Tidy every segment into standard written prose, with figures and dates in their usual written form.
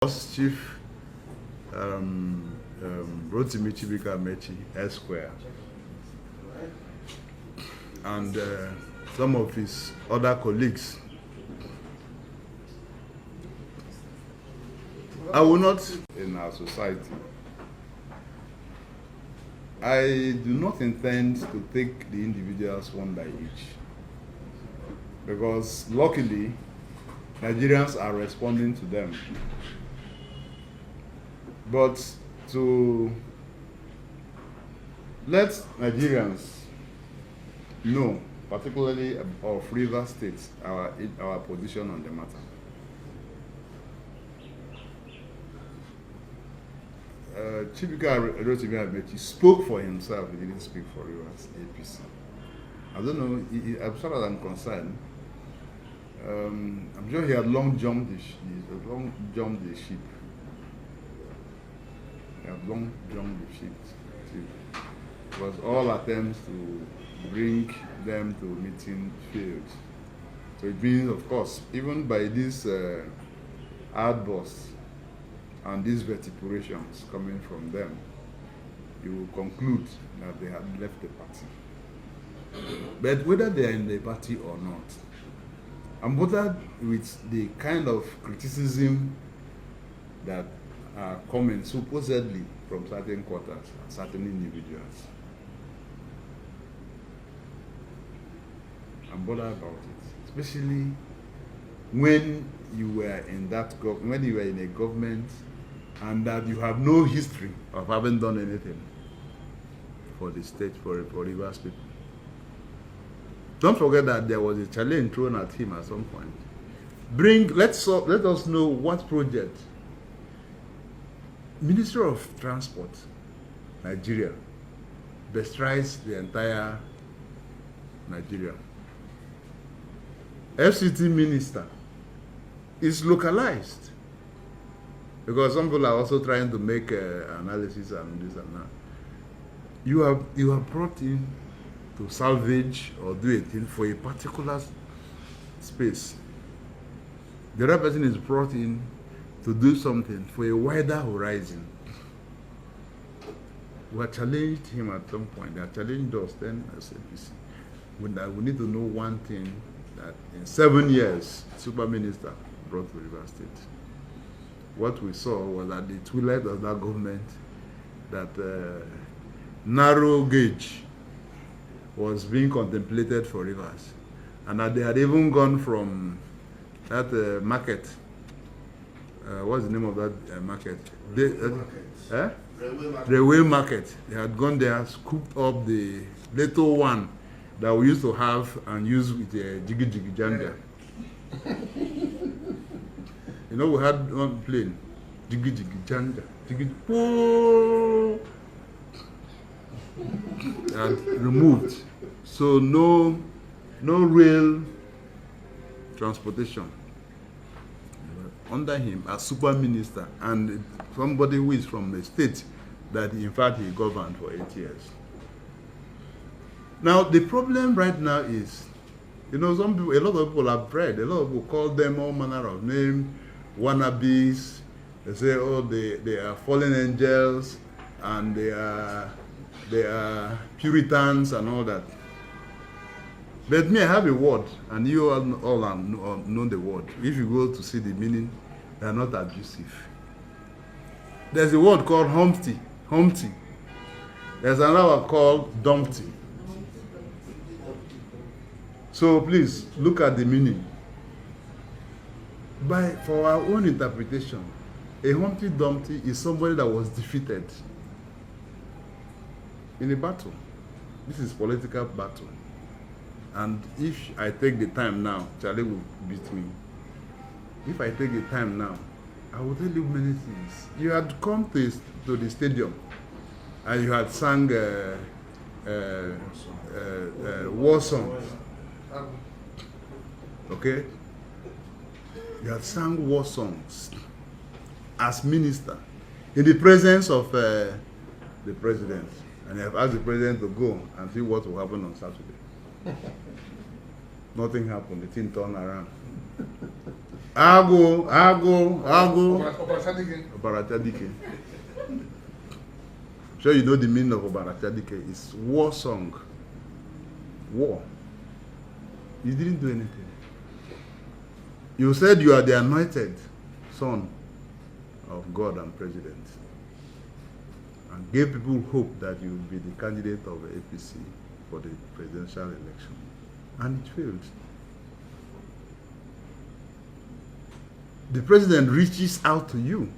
Chief Amaechi Esquire, and some of his other colleagues. I will not in our society. I do not intend to take the individuals one by each, because luckily Nigerians are responding to them. But to let Nigerians know, particularly of Rivers State, our position on the matter. Chief Amaechi spoke for himself. He didn't speak for Rivers APC. I don't know. As far as I'm concerned, I'm sure he had long jumped the ship. He had long jumped the ship. It was all attempts to bring them to meeting failed. So it means, of course, even by these outbursts and these vituperations coming from them, you will conclude that they have left the party. But whether they are in the party or not, I'm bothered with the kind of criticism that are coming supposedly from certain quarters and certain individuals. I'm bothered about it, especially when you were in a government and that you have no history of having done anything for the state, for Rivers people. Don't forget that there was a challenge thrown at him at some point. Let us know what project Ministry of Transport, Nigeria, bestrides the entire Nigeria. FCT minister is localized, because some people are also trying to make analysis and this and that. You have brought in to salvage or do a thing for a particular space. The other person is brought in to do something for a wider horizon. We have challenged him at some point. They have challenged us then as APC. We need to know one thing, that in 7 years, Super Minister brought to Rivers State. What we saw was at the twilight of that government, that narrow gauge was being contemplated for Rivers, and that they had even gone from that market. What's the name of that market? Railway market. They had gone there, scooped up the little one that we used to have and use with a jiggy janga. You know, we had one plane, jiggy janga, and removed. So no rail transportation under him as super minister, and somebody who is from the state that in fact he governed for 8 years. Now the problem right now is, you know, a lot of people have read, a lot of people call them all manner of names, wannabes. They say, oh, they are fallen angels, and they are Puritans and all that. But me, I have a word, and you all know the word. If you go to see the meaning, they are not abusive. There's a word called Humpty. There's another one called Dumpty. So please, look at the meaning. For our own interpretation, a Humpty Dumpty is somebody that was defeated in a battle. This is political battle. And if I take the time now, Charlie will beat me. If I take the time now, I will tell you many things. You had come to the stadium and you had sang war songs. Okay? You had sang war songs as minister in the presence of the president. And you have asked the president to go and see what will happen on Saturday. Nothing happened. The thing turned around. Ago. Obaratadike. Sure, you know the meaning of Obaratadike. It's war song. War. You didn't do anything. You said you are the anointed son of God and president, and gave people hope that you would be the candidate of the APC for the presidential election, and it failed. The president reaches out to you,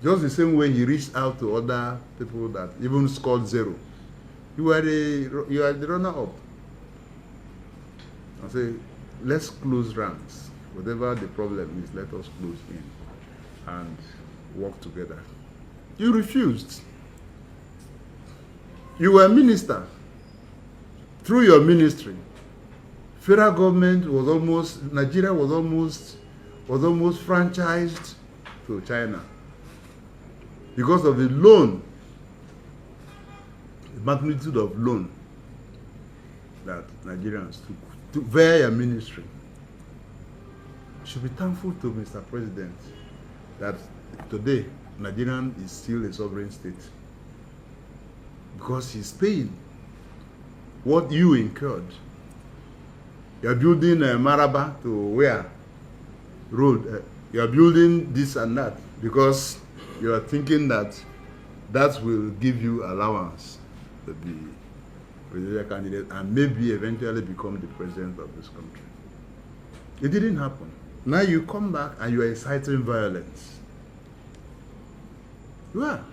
just the same way he reached out to other people that even scored zero. You are the runner-up. I say, let's close ranks. Whatever the problem is, let us close in and work together. You refused. You were a minister. Through your ministry, federal government was almost, Nigeria was almost franchised to China because of the loan, the magnitude of loan that Nigerians took via your ministry. You should be thankful to Mr. President that today Nigeria is still a sovereign state, because he's paying what you incurred. You are building a Maraba to where? Road. You are building this and that because you are thinking that that will give you allowance to be presidential candidate and maybe eventually become the president of this country. It didn't happen. Now you come back and you are inciting violence. You are.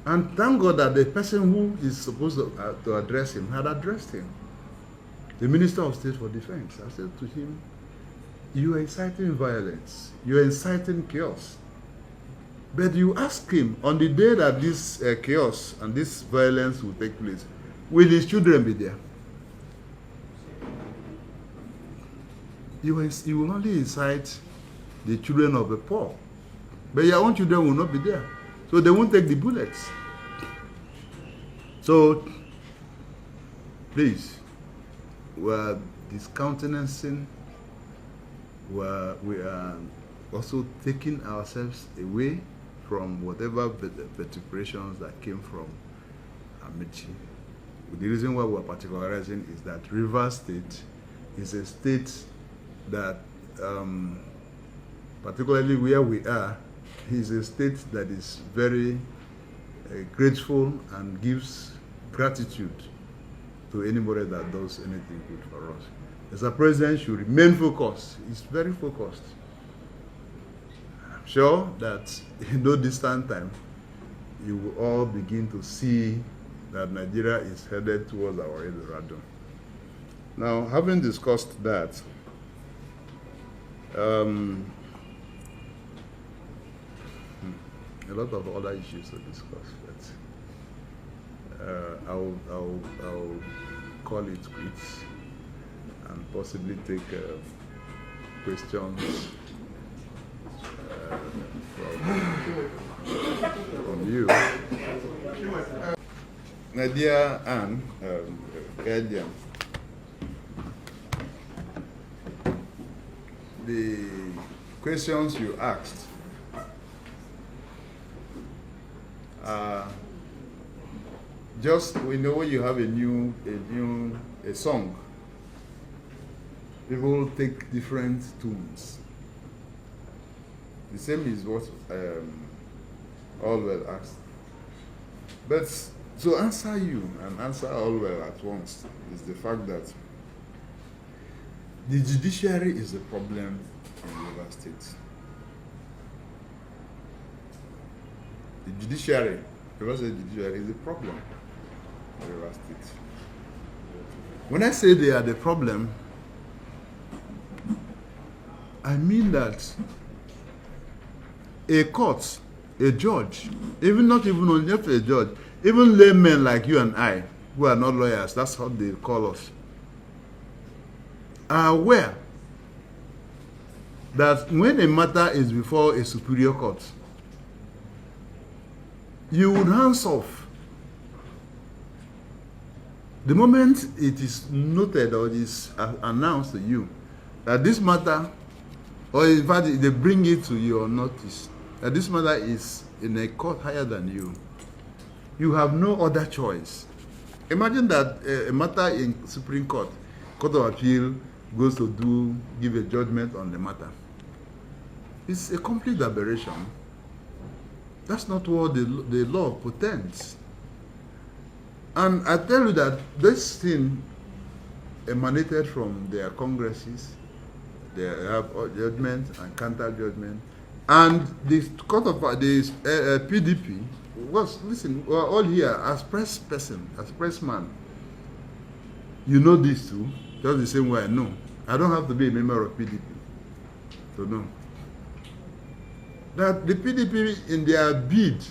And thank God that the person who is supposed to address him had addressed him. The Minister of State for Defense. I said to him, you are inciting violence. You are inciting chaos. But you ask him, on the day that this chaos and this violence will take place, will his children be there? You will only incite the children of the poor. But your own children will not be there. So they won't take the bullets. So, please, we are discountenancing, we are also taking ourselves away from whatever vituperations that came from Amaechi. The reason why we are particularizing is that Rivers State is a state that, particularly where we are, is a state that is very grateful and gives gratitude to anybody that does anything good for us. As a president should remain focused. He's very focused. I'm sure that in no distant time, you will all begin to see that Nigeria is headed towards our Eldorado. Now, having discussed that, a lot of other issues to discuss, but I'll call it quits and possibly take questions from you. Nadia and Guardian. The questions you asked just, we know when you have a song, people take different tunes. The same is what Allwell asked. But to answer you and answer Allwell at once is the fact that the judiciary is the problem in Rivers State. The judiciary, Rivers State judiciary is the problem in Rivers State. When I say they are the problem, I mean that a court, a judge, not even only a judge, even laymen like you and I, who are not lawyers, that's how they call us, are aware that when a matter is before a superior court, you would hands off. The moment it is noted or is announced to you that this matter Or in fact, they bring it to your notice that this matter is in a court higher than you. You have no other choice. Imagine that a matter in Supreme Court, Court of Appeal goes to give a judgment on the matter. It's a complete aberration. That's not what the law pretends. And I tell you that this thing emanated from their congresses. They have judgment and counter judgment. And the court of the PDP was, listen, we're all here as press person, as pressman. You know this too, just the same way I know. I don't have to be a member of PDP to know that the PDP, in their bid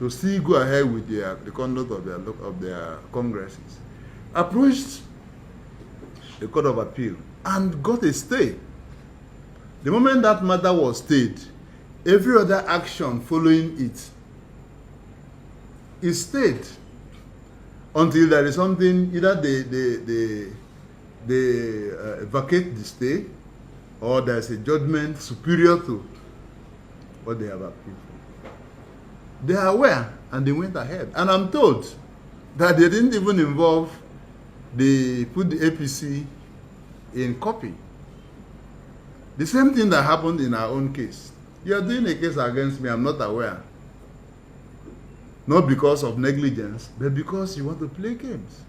to still go ahead with the conduct of their congresses, approached the Court of Appeal and got a stay. The moment that matter was stayed, every other action following it is stayed until there is something, either they vacate the stay or there is a judgment superior to what they have appealed for. They are aware and they went ahead. And I'm told that they didn't even involve, they put the APC in copy. The same thing that happened in our own case. You are doing a case against me, I'm not aware. Not because of negligence, but because you want to play games.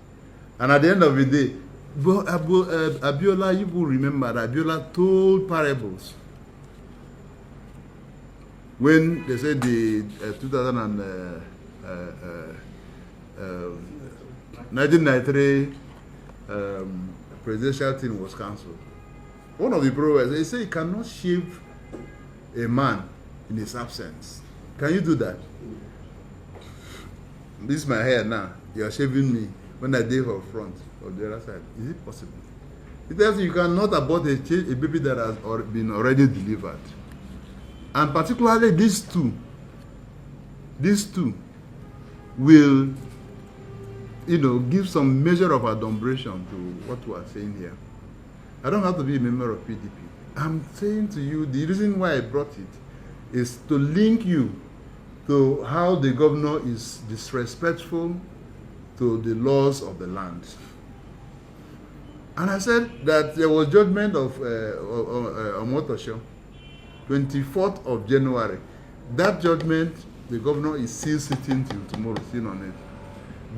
And at the end of the day, Abiola, you will remember that Abiola told parables. When they said the 1993 presidential thing was cancelled, one of the proverbs, they say you cannot shave a man in his absence. Can you do that? This is my hair now. You are shaving me when I did for front or the other side. Is it possible? It tells you cannot abort a baby that has been already delivered. And particularly these two will, give some measure of adumbration to what we are saying here. I don't have to be a member of PDP. I'm saying to you, the reason why I brought it is to link you to how the governor is disrespectful to the laws of the land. And I said that there was judgment of Omotosho, 24th of January. That judgment, the governor is still sitting till tomorrow, sitting on it.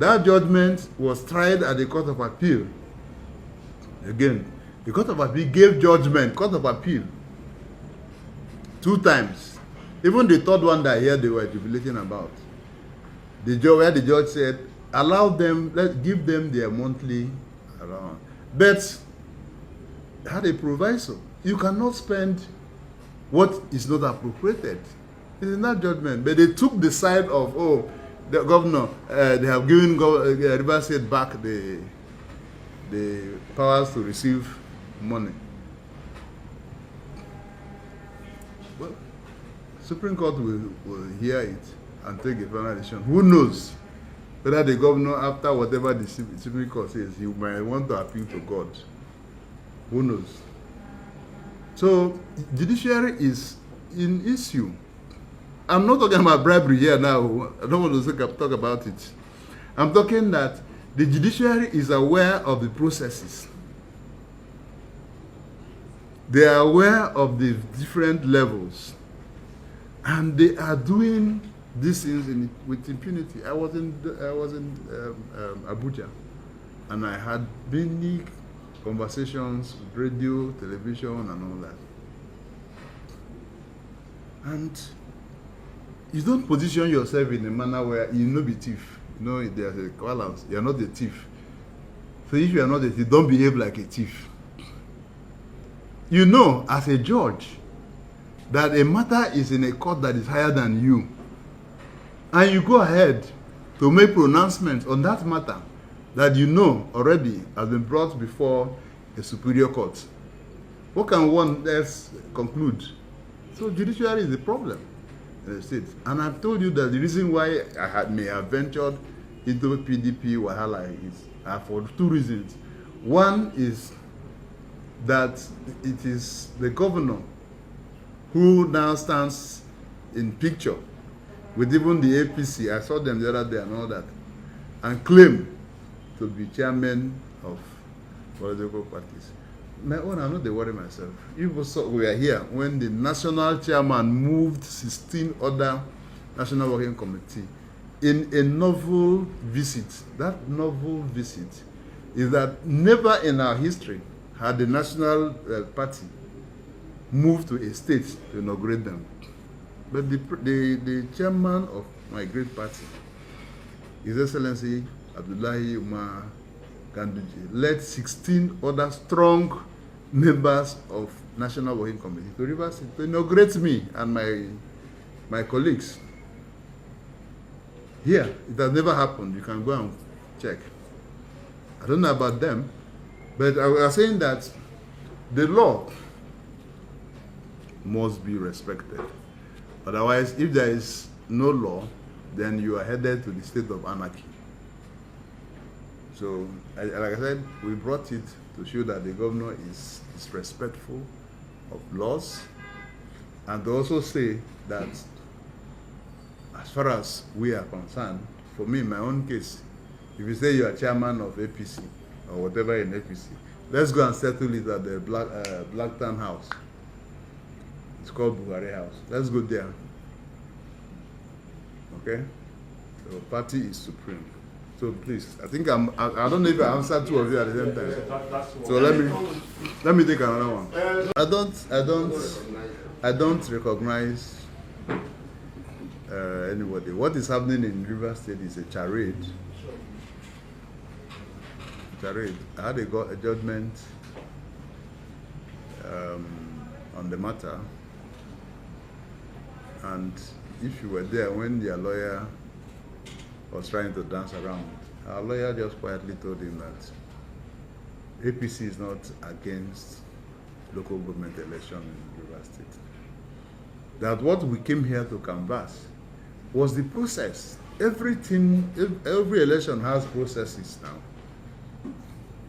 That judgment was tried at the Court of Appeal. Again, the Court of Appeal gave judgment, Court of Appeal, 2 times. Even the third one that here they were jubilating about. Where the judge said, allow them, give them their monthly allowance. But had a proviso. You cannot spend what is not appropriated. It is not judgment. But they took the side of, the governor, they have given River State back the powers to receive money. Well, Supreme Court will hear it and take a final decision. Who knows whether the governor, after whatever the Supreme Court says, he might want to appeal to God. Who knows? So, judiciary is in issue. I'm not talking about bribery here now. I don't want to talk about it. I'm talking that the judiciary is aware of the processes. They are aware of the different levels. And they are doing these things with impunity. I was in Abuja, and I had many conversations with radio, television, and all that. And you don't position yourself in a manner where you know be thief. There's a balance. You are not a thief. So if you are not a thief, don't behave like a thief. You know, as a judge, that a matter is in a court that is higher than you, and you go ahead to make pronouncements on that matter that you know already has been brought before a superior court. What can one else conclude? So judiciary is the problem in the state. And I've told you that the reason why I may have ventured into PDP Wahala is for 2 reasons. One is that it is the governor who now stands in picture with even the APC, I saw them the other day and all that, and claim to be chairman of political parties. My own, I'm not they worry myself. You saw we are here when the national chairman moved 16 other national working committee in a novel visit. That novel visit is that never in our history had the national party moved to a state to inaugurate them. But the chairman of my great party, His Excellency Abdullahi Umar Ganduje, led 16 other strong members of National Working Committee to Rivers State to inaugurate me and my colleagues. Here, it has never happened. You can go and check. I don't know about them, but I was saying that the law must be respected. Otherwise, if there is no law, then you are headed to the state of anarchy. So, like I said, we brought it to show that the governor is respectful of laws, and to also say that as far as we are concerned, for me, in my own case, if you say you are chairman of APC or whatever in APC, let's go and settle it at the Blacktown House. It's called Buhari House. Let's go there. Okay? So party is supreme. So please, I think I don't know if I answered two of you at the same time. So let me take another one. I don't recognize anybody. What is happening in Rivers State is a charade. I had a judgment on the matter, and if you were there when their lawyer was trying to dance around, our lawyer just quietly told him that APC is not against local government election in Rivers State. That what we came here to canvass was the process. Every election has processes now.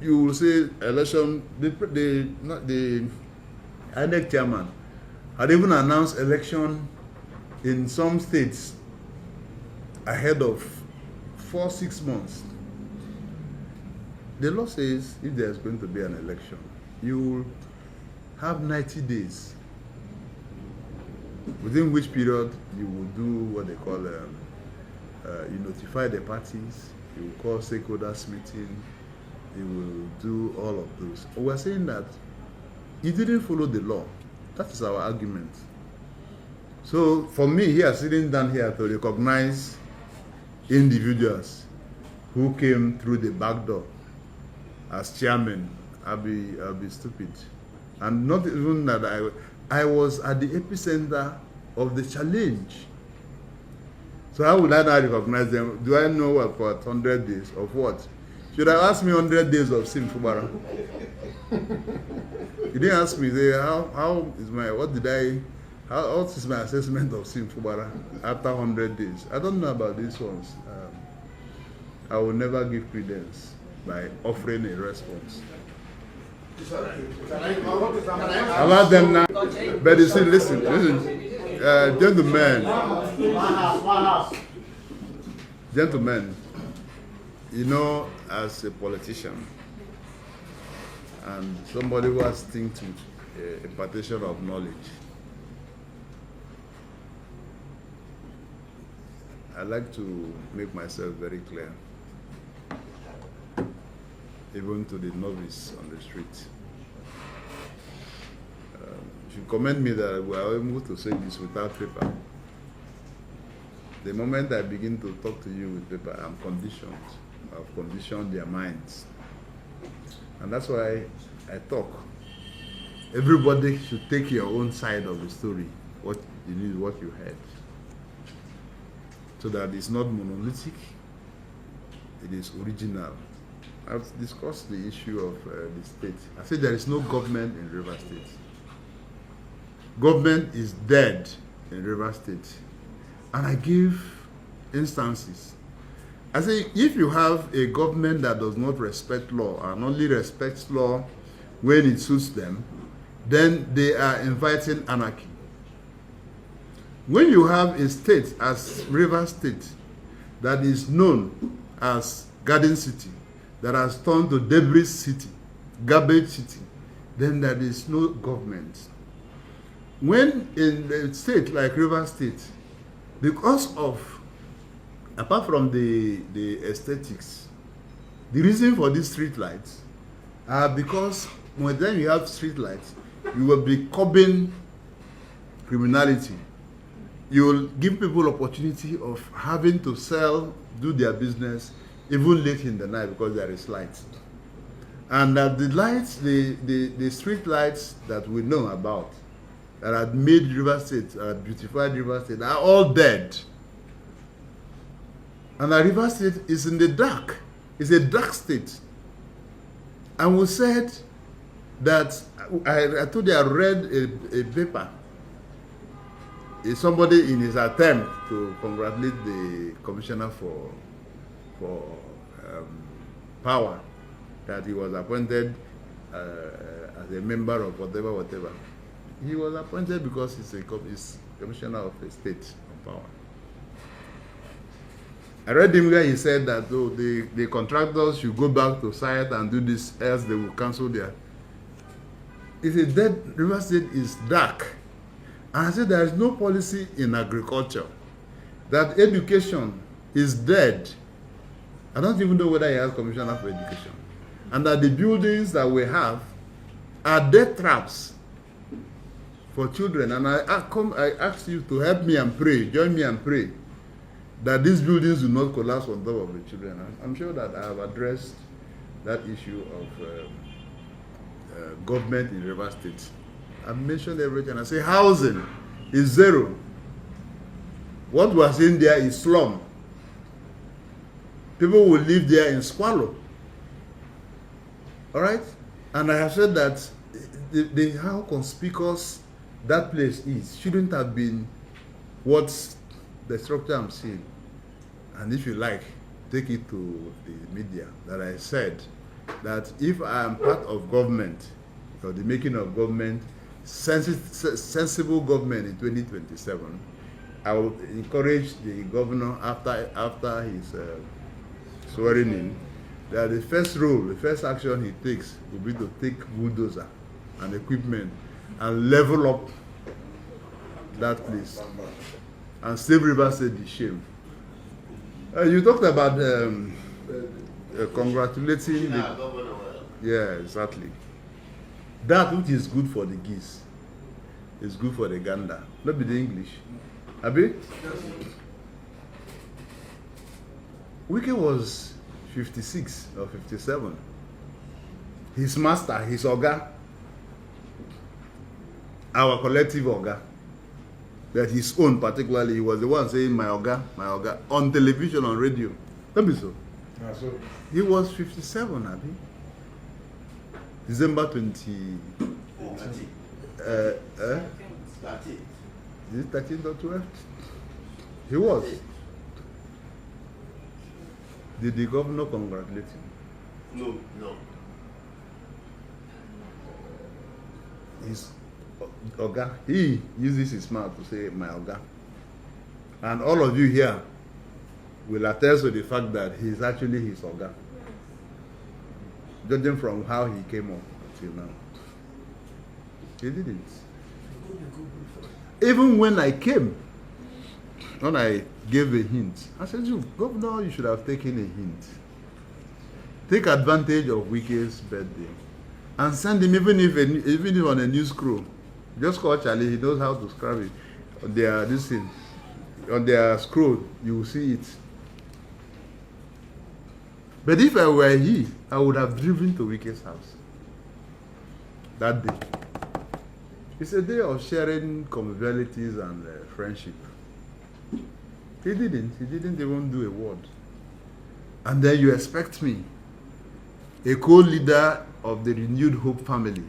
You will say election, the INEC chairman had even announced election in some states ahead of 4-6 months. The law says if there's going to be an election, you will have 90 days, within which period you will do what they call, you notify the parties, you will call stakeholders meeting, you will do all of those. We're saying that he didn't follow the law. That is our argument. So for me here, sitting down here to recognize individuals who came through the back door as chairman, I'll be stupid. And not even that I was at the epicenter of the challenge. So how would I not recognize them? Do I know what for 100 days of what? Should I ask me 100 days of Sim Fubara? You didn't ask me, say, how is my, what is my assessment of Sim Fubara after 100 days? I don't know about these ones. I will never give credence by offering a response. Allow them now. But you see, listen, gentlemen, you know, as a politician and somebody who has think to impartation of knowledge, I like to make myself very clear, even to the novice on the street. You should commend me that we are able to say this without paper. The moment I begin to talk to you with paper, I'm conditioned. I've conditioned their minds. And that's why I talk. Everybody should take your own side of the story, what you need, what you heard. So that it's not monolithic, it is original. I've discussed the issue of the state. I said there is no government in Rivers State. Government is dead in Rivers State. And I give instances. I say if you have a government that does not respect law and only respects law when it suits them, then they are inviting anarchy. When you have a state as River State that is known as Garden City, that has turned to Debris City, Garbage City, then there is no government. When in a state like River State, because of, apart from the aesthetics, the reason for these street lights are because when then you have street lights, you will be curbing criminality. You will give people opportunity of having to sell, do their business, even late in the night because there is light. And that the lights, the street lights that we know about, that had made River State, beautified River State, are all dead. And the River State is in the dark. It's a dark state. And we said that, I told you I read a paper. It's somebody in his attempt to congratulate the commissioner for power, that he was appointed as a member of whatever. He was appointed because he's commissioner of a state of power. I read him where he said that the contractors should go back to site and do this, else they will cancel their. He said that River State is dark. And I said there is no policy in agriculture, that education is dead. I don't even know whether he has commissioner for education. And that the buildings that we have are death traps for children. And I ask you to help me and pray, join me and pray, that these buildings do not collapse on top of the children. I'm sure that I have addressed that issue of government in River State. I've mentioned everything. I say housing is zero. What we're seeing there is slum. People will live there in squalor. All right? And I have said that how conspicuous that place is shouldn't have been what the structure I'm seeing. And if you like, take it to the media that I said that if I am part of government, or the making of government, sensible government in 2027, I will encourage the governor after his swearing in, that the first role, the first action he takes will be to take bulldozer and equipment and level up that place and save River State the shame. You talked about congratulating the, yeah, exactly. That which is good for the geese is good for the gander. Not be the English. Abi? Wike was 56 or 57. His master, his Oga, our collective Oga, that his own particularly, he was the one saying my Oga, on television, on radio. Don't be so. Yeah, so. He was 57, Abi. December 20. 13. Is it 13 or 12? He was. Did the governor congratulate him? No. His Oga, he uses his mouth to say my Oga. And all of you here will attest to the fact that he's actually his Oga. Judging from how he came up until now. He didn't. Even when I came, when I gave a hint, I said, Governor, you should have taken a hint. Take advantage of Wike's birthday and send him, even if on a news crew. Just call Charlie, he knows how to scrub it. On their scroll, you will see it. But if I were he, I would have driven to Wike's house that day. It's a day of sharing convivialities and friendship. He didn't even do a word. And then you expect me, a co-leader of the Renewed Hope family,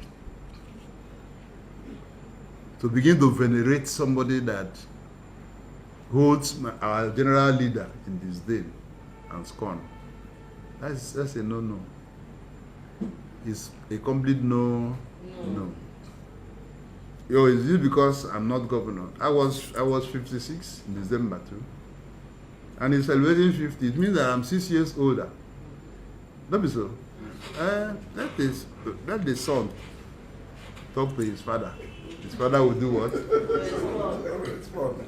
to begin to venerate somebody that holds our general leader in disdain and scorn. That's a no-no. It's a complete no. Yo, is it because I'm not governor? I was 56 in December too. And he's celebrating 50. It means that I'm 6 years older. Don't be so. Let the son talk to his father. His father will do what? Respond.